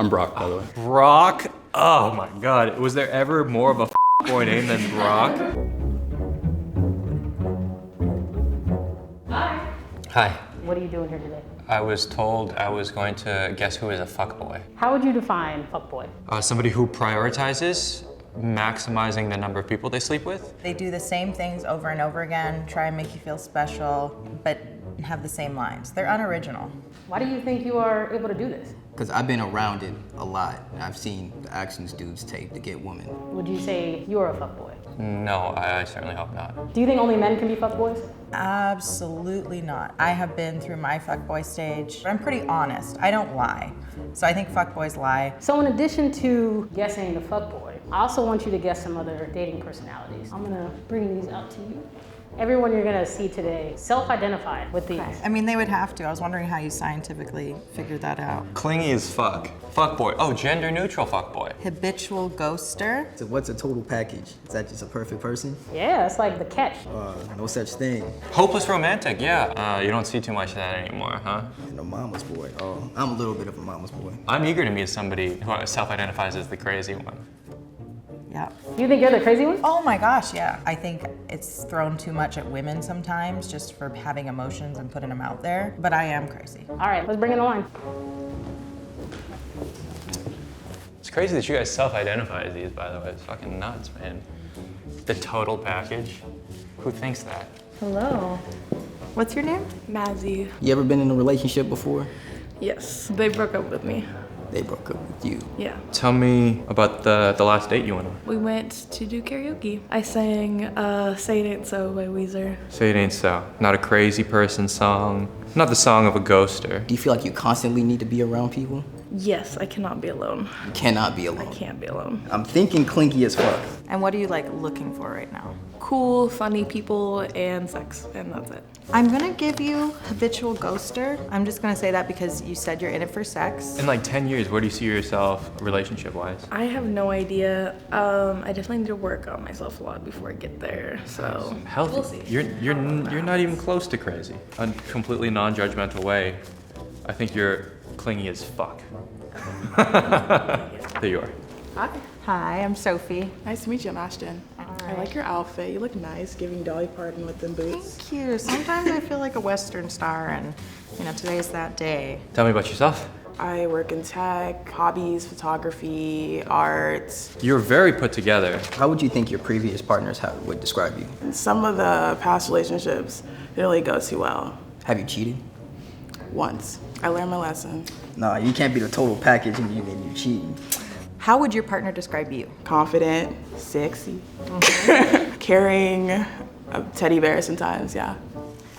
I'm Brock, by the way. Brock? Oh my God. Was there ever more of a boy name than Brock? Hi. Hi. What are you doing here today? I was told I was going to guess who is a fuckboy. How would you define fuckboy? Somebody who prioritizes maximizing the number of people they sleep with. They do the same things over and over again, try and make you feel special, but have the same lines. They're unoriginal. Why do you think you are able to do this? Because I've been around it a lot, and I've seen the actions dudes take to get women. Would you say you're a fuckboy? No, I certainly hope not. Do you think only men can be fuckboys? Absolutely not. I have been through my fuckboy stage. I'm pretty honest. I don't lie. So I think fuckboys lie. So in addition to guessing the fuckboy, I also want you to guess some other dating personalities. I'm gonna bring these out to you. Everyone you're gonna see today self-identified with these. I mean, they would have to. I was wondering how you scientifically figured that out. Clingy as fuck. Fuckboy. Oh, gender neutral fuckboy. Habitual ghoster. So what's a total package? Is that just a perfect person? Yeah, it's like the catch. No such thing. Hopeless romantic, yeah. You don't see too much of that anymore, huh? And a mama's boy. Oh, I'm a little bit of a mama's boy. I'm eager to meet somebody who self-identifies as the crazy one. Yeah. You think you're the crazy one? Oh my gosh, yeah. I think it's thrown too much at women sometimes just for having emotions and putting them out there. But I am crazy. All right, let's bring in the line. It's crazy that you guys self-identify as these, by the way. It's fucking nuts, man. The total package. Who thinks that? Hello. What's your name? Mazzy. You ever been in a relationship before? Yes, they broke up with me. They broke up with you. Yeah. Tell me about the last date you went on. We went to do karaoke. I sang Say It Ain't So by Weezer. Say It Ain't So. Not a crazy person song. Not the song of a ghoster. Do you feel like you constantly need to be around people? Yes, I cannot be alone. You cannot be I alone. can't be alone. I'm thinking clingy as fuck. And what are you like looking for right now? Cool, funny people, and sex, and that's it. I'm gonna give you habitual ghoster. I'm just gonna say that because you said you're in it for sex. In like 10 years, where do you see yourself relationship-wise? I have no idea. I definitely need to work on myself a lot before I get there, so. Healthy. We'll see. You're not even close to crazy. A completely non-judgmental way. I think you're clingy as fuck. There you are. Hi. Hi, I'm Sophie. Nice to meet you, I'm Ashton. I like your outfit. You look nice, giving Dolly Parton with them boots. Thank you. Sometimes I feel like a Western star and, you know, today's that day. Tell me about yourself. I work in tech, hobbies, photography, art. You're very put together. How would you think your previous partners would describe you? Some of the past relationships didn't really go too well. Have you cheated? Once. I learned my lesson. Nah, you can't be the total package and you're cheating. How would your partner describe you? Confident, sexy, carrying a teddy bear sometimes, yeah.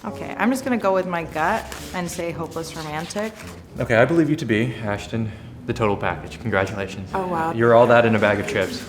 Okay, I'm just gonna go with my gut and say hopeless romantic. Okay, I believe you to be, Ashton, the total package. Congratulations. Oh, wow. You're all that in a bag of chips.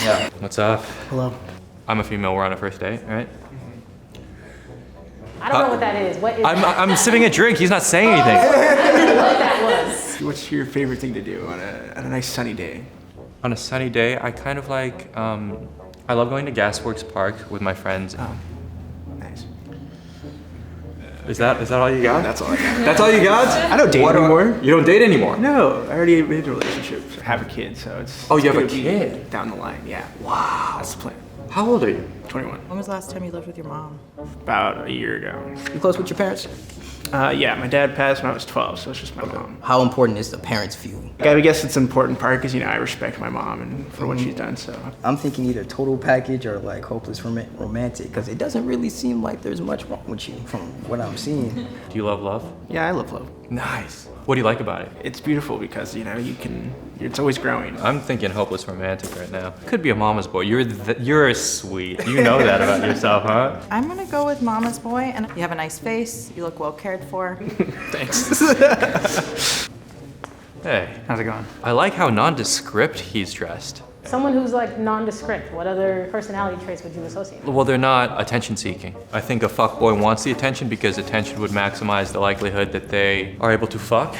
Yeah. What's up? Hello. I'm a female, we're on a first date, right? I don't know what that is. What is I'm sipping a drink, he's not saying anything. what that was? What's your favorite thing to do on a nice sunny day? On a sunny day, I kind of like, I love going to Gasworks Park with my friends. Oh, nice. Is that all you got? That's all I got. That's all you got? I don't date anymore. You don't date anymore? No, I already made a relationship. I have a kid, so it's. Oh, you it's have a gonna be kid? down the line, yeah. Wow. That's the plan. How old are you? 21. When was the last time you lived with your mom? About a year ago. You close with your parents? Yeah, my dad passed when I was 12, so it's just my mom. How important is the parents' view? I guess it's an important part because, I respect my mom and for what she's done, so. I'm thinking either total package or like hopeless romantic, because it doesn't really seem like there's much wrong with you from what I'm seeing. Do you love love? Yeah, I love love. Nice. What do you like about it? It's beautiful because, it's always growing. I'm thinking hopeless romantic right now. Could be a mama's boy. You're sweet. You know that about yourself, huh? I'm gonna go with mama's boy, and you have a nice face, you look well cared for. Thanks. Hey, How's it going? I like how nondescript he's dressed. Someone who's like nondescript. What other personality traits would you associate? Well, they're not attention seeking. I think a fuckboy wants the attention because attention would maximize the likelihood that they are able to fuck,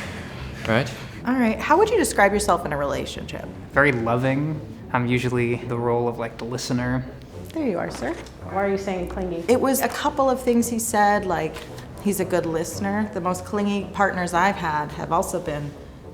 right? All right, how would you describe yourself in a relationship? Very loving. I'm usually the role of like the listener. There you are, sir. Why are you saying clingy? It was a couple of things he said, like he's a good listener. The most clingy partners I've had have also been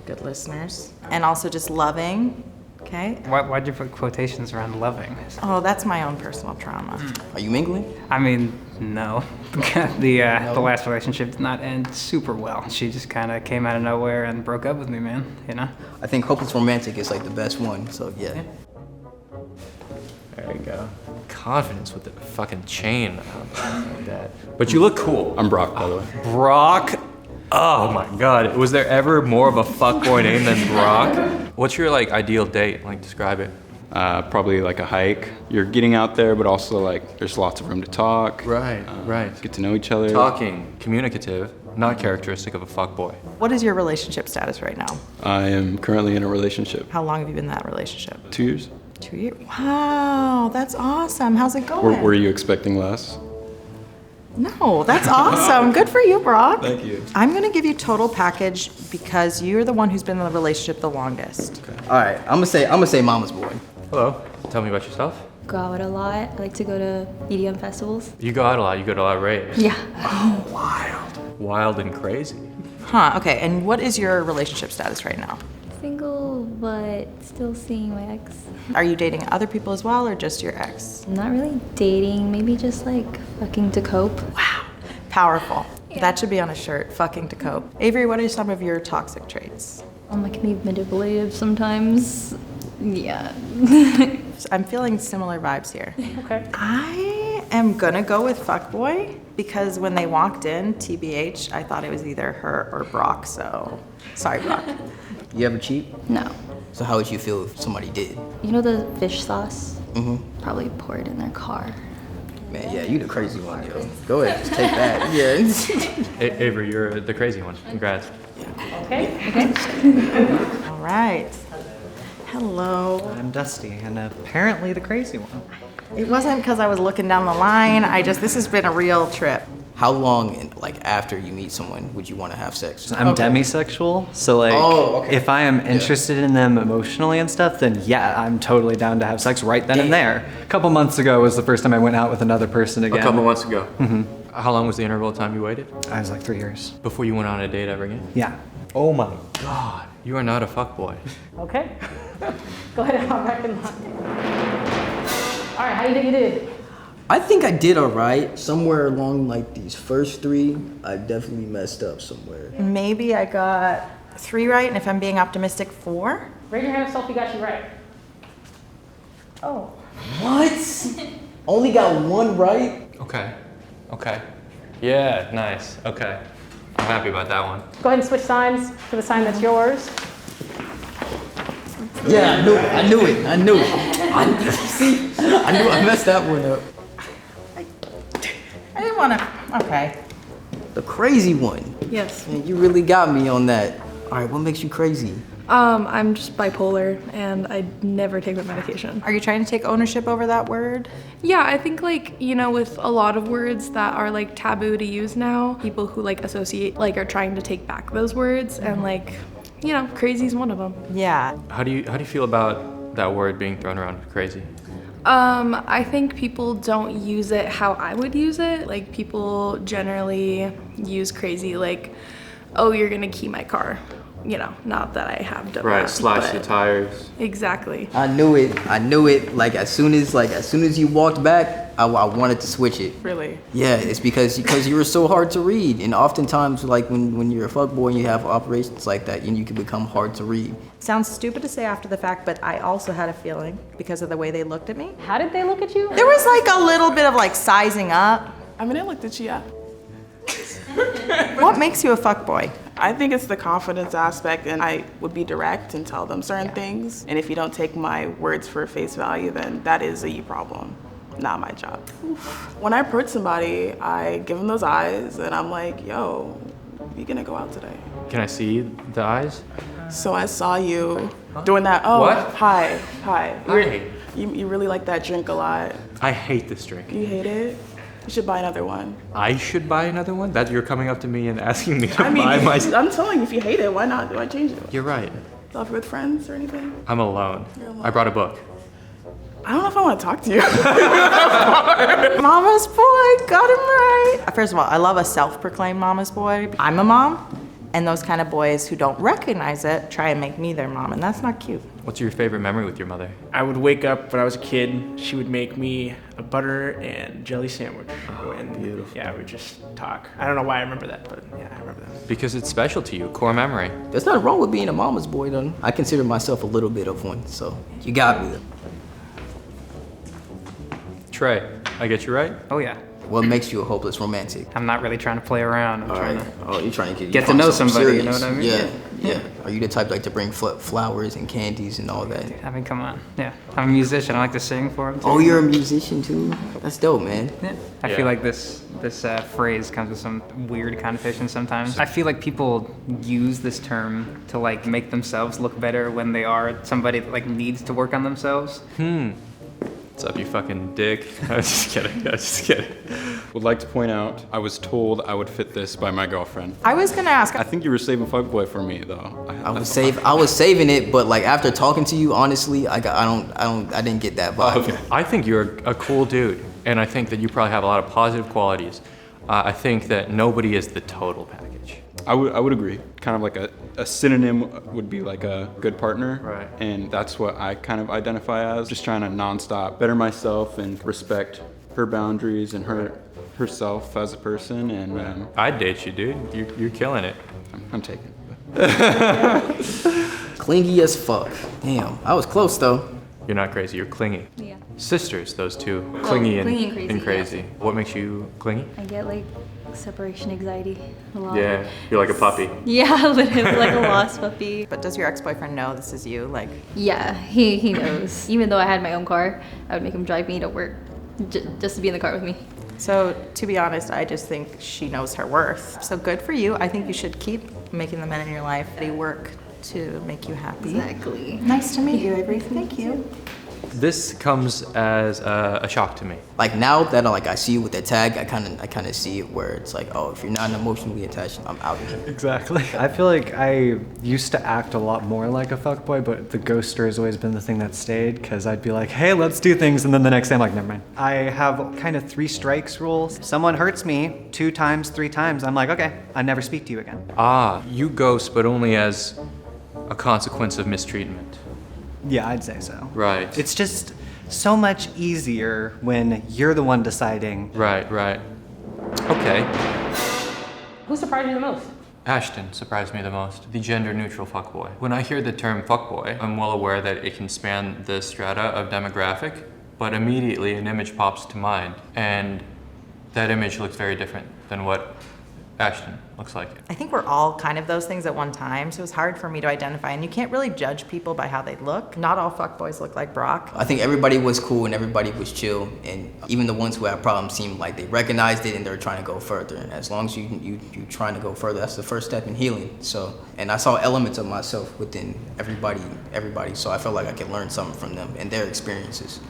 good listeners. And also just loving, okay? Why'd you put quotations around loving? Oh, that's my own personal trauma. Are you mingling? I mean, no. The last relationship did not end super well. She just kind of came out of nowhere and broke up with me, man, you know? I think hopeless romantic is like the best one, so yeah. There you go. Confidence with the fucking chain. Like that. But you look cool. I'm Brock, by the way. Brock? Oh my god. Was there ever more of a fuckboy name than Brock? What's your like ideal date? Like describe it. Probably like a hike. You're getting out there, but also like there's lots of room to talk. Right. Get to know each other. Talking, communicative, not characteristic of a fuckboy. What is your relationship status right now? I am currently in a relationship. How long have you been in that relationship? 2 years. 2 years. Wow, that's awesome. How's it going? Were you expecting less? No, that's awesome. Good for you, Brock. Thank you. I'm gonna give you total package because you're the one who's been in the relationship the longest. All right, I'm gonna say mama's boy. Hello. Tell me about yourself. Go out a lot. I like to go to EDM festivals. You go out a lot. You go to a lot of raves. Yeah. Wild and crazy. Huh, okay, and what is your relationship status right now? Single, but still seeing my ex. Are you dating other people as well or just your ex? Not really dating, maybe just like fucking to cope. Wow, powerful. That should be on a shirt, fucking to cope. Avery, what are some of your toxic traits? I can be manipulative sometimes. Yeah. I'm feeling similar vibes here. Okay. I am gonna go with fuckboy because when they walked in, TBH, I thought it was either her or Brock, so sorry, Brock. You ever cheat? No. So how would you feel if somebody did? You know the fish sauce? Mm-hmm. Probably pour it in their car. Man, yeah, you the crazy one, yo. Go ahead, just take that. Yeah. Avery, you're the crazy one. Congrats. Okay. All right. Hello. I'm Dusty, and apparently the crazy one. It wasn't because I was looking down the line. This has been a real trip. How long, like after you meet someone, would you want to have sex? I'm demisexual, so like, if I am interested in them emotionally and stuff, then yeah, I'm totally down to have sex right then and there. A couple months ago was the first time I went out with another person again. A couple months ago. Mm-hmm. How long was the interval of time you waited? I was like 3 years. Before you went on a date ever again? Yeah. Oh my god. You are not a fuckboy. Okay. Go ahead, I'll back in line. All right, how you think you did? I think I did all right. Somewhere along like these first 3, I definitely messed up somewhere. Maybe I got 3 right, and if I'm being optimistic, 4. Raise your hand if Sophie got you right. Oh. What? Only got 1 right? Okay. Yeah, nice. Okay. I'm happy about that one. Go ahead and switch signs to the sign that's yours. Yeah, I knew it. I knew I messed that one up. I didn't want to. Okay. The crazy one. Yes. Man, you really got me on that. All right, what makes you crazy? I'm just bipolar and I never take my medication. Are you trying to take ownership over that word? Yeah, I think like, with a lot of words that are like taboo to use now, people who like associate like are trying to take back those words and like, crazy is one of them. Yeah. How do you feel about that word being thrown around, crazy? I think people don't use it how I would use it. Like people generally use crazy like, oh, you're gonna key my car. Not that I have done Right, that, slash the but- tires. Exactly. I knew it. Like as soon as you walked back, I wanted to switch it. Really? Yeah, it's because you were so hard to read, and oftentimes like when you're a fuckboy and you have operations like that, you can become hard to read. Sounds stupid to say after the fact, but I also had a feeling because of the way they looked at me. How did they look at you? There was like a little bit of like sizing up. I mean, I looked at you, yeah. What makes you a fuckboy? I think it's the confidence aspect, and I would be direct and tell them certain things. And if you don't take my words for face value, then that is a you problem, not my job. When I approach somebody, I give them those eyes, and I'm like, yo, you gonna go out today? Can I see the eyes? So I saw you doing that. Oh, What? Hi. Hi. You really like that drink a lot. I hate this drink. You hate it? You should buy another one. I should buy another one? That you're coming up to me and asking me to I mean, buy my... I'm telling you, if you hate it, why not? Why change it? You're right. Love with friends or anything? I'm alone. You're alone. I brought a book. I don't know if I want to talk to you. Mama's boy, got him right. First of all, I love a self-proclaimed mama's boy. I'm a mom, And those kind of boys who don't recognize it try and make me their mom, and that's not cute. What's your favorite memory with your mother? I would wake up when I was a kid. She would make me a butter and jelly sandwich. And beautiful. Yeah, we would just talk. I don't know why I remember that, but yeah, I remember that. Because it's special to you, core memory. There's nothing wrong with being a mama's boy, though. I consider myself a little bit of one, so you got me. Trey, I get you right? Oh yeah. What makes you a hopeless romantic? I'm not really trying to play around. I'm trying to Oh, you're trying to get to know somebody, you know what I mean? Yeah, yeah. Are you the type like to bring flowers and candies and all that? I mean, come on. Yeah. I'm a musician. I like to sing for him. Oh, you're a musician too? That's dope, man. Yeah. I feel like this phrase comes with some weird connotations sometimes. I feel like people use this term to like make themselves look better when they are somebody that like needs to work on themselves. What's up, you fucking dick? I was just kidding. I was just kidding. Would like to point out, I was told I would fit this by my girlfriend. I was gonna ask. I think you were saving fuckboy for me though. I was saving it, but like after talking to you, honestly, I didn't get that vibe. Okay. I think you're a cool dude, and I think that you probably have a lot of positive qualities. I think that nobody is the total package. I would agree. Kind of like a synonym would be like a good partner. Right. And that's what I kind of identify as. Just trying to nonstop better myself and respect her boundaries and herself as a person. And I'd date you, dude. You're killing it. I'm taking it. Clingy as fuck. Damn, I was close though. You're not crazy, you're clingy. Yeah. Sisters, those two. Clingy and crazy. Yeah. What makes you clingy? I get like separation anxiety a lot. Yeah, you're like a puppy. Yeah, literally like a lost puppy. But does your ex-boyfriend know this is you? Like, Yeah, he knows. Even though I had my own car, I would make him drive me to work just to be in the car with me. so to be honest, I just think she knows her worth. So good for you. I think you should keep making the men in your life they work to make you happy. Exactly. Nice to meet you, Avery. Thank you. This comes as a shock to me. Like now that I see you with that tag, I kind of see it where it's like, oh, if you're not emotionally attached, I'm out of here. Exactly. I feel like I used to act a lot more like a fuckboy, but the ghoster has always been the thing that stayed, because I'd be like, hey, let's do things, and then the next day I'm like, never mind. I have kind of 3 strikes rules. Someone hurts me 2 times, 3 times, I'm like, okay, I never speak to you again. You ghost, but only as a consequence of mistreatment. Yeah, I'd say so. Right. It's just so much easier when you're the one deciding. Right. Okay. Who surprised you the most? Ashton surprised me the most. The gender-neutral fuckboy. When I hear the term fuckboy, I'm well aware that it can span the strata of demographic, but immediately an image pops to mind, and that image looks very different than what Ashton looks like. I think we're all kind of those things at one time, so it's hard for me to identify. And you can't really judge people by how they look. Not all fuckboys look like Brock. I think everybody was cool and everybody was chill, and even the ones who had problems seemed like they recognized it and they're trying to go further. And as long as you trying to go further, that's the first step in healing. So, and I saw elements of myself within everybody. So I felt like I could learn something from them and their experiences.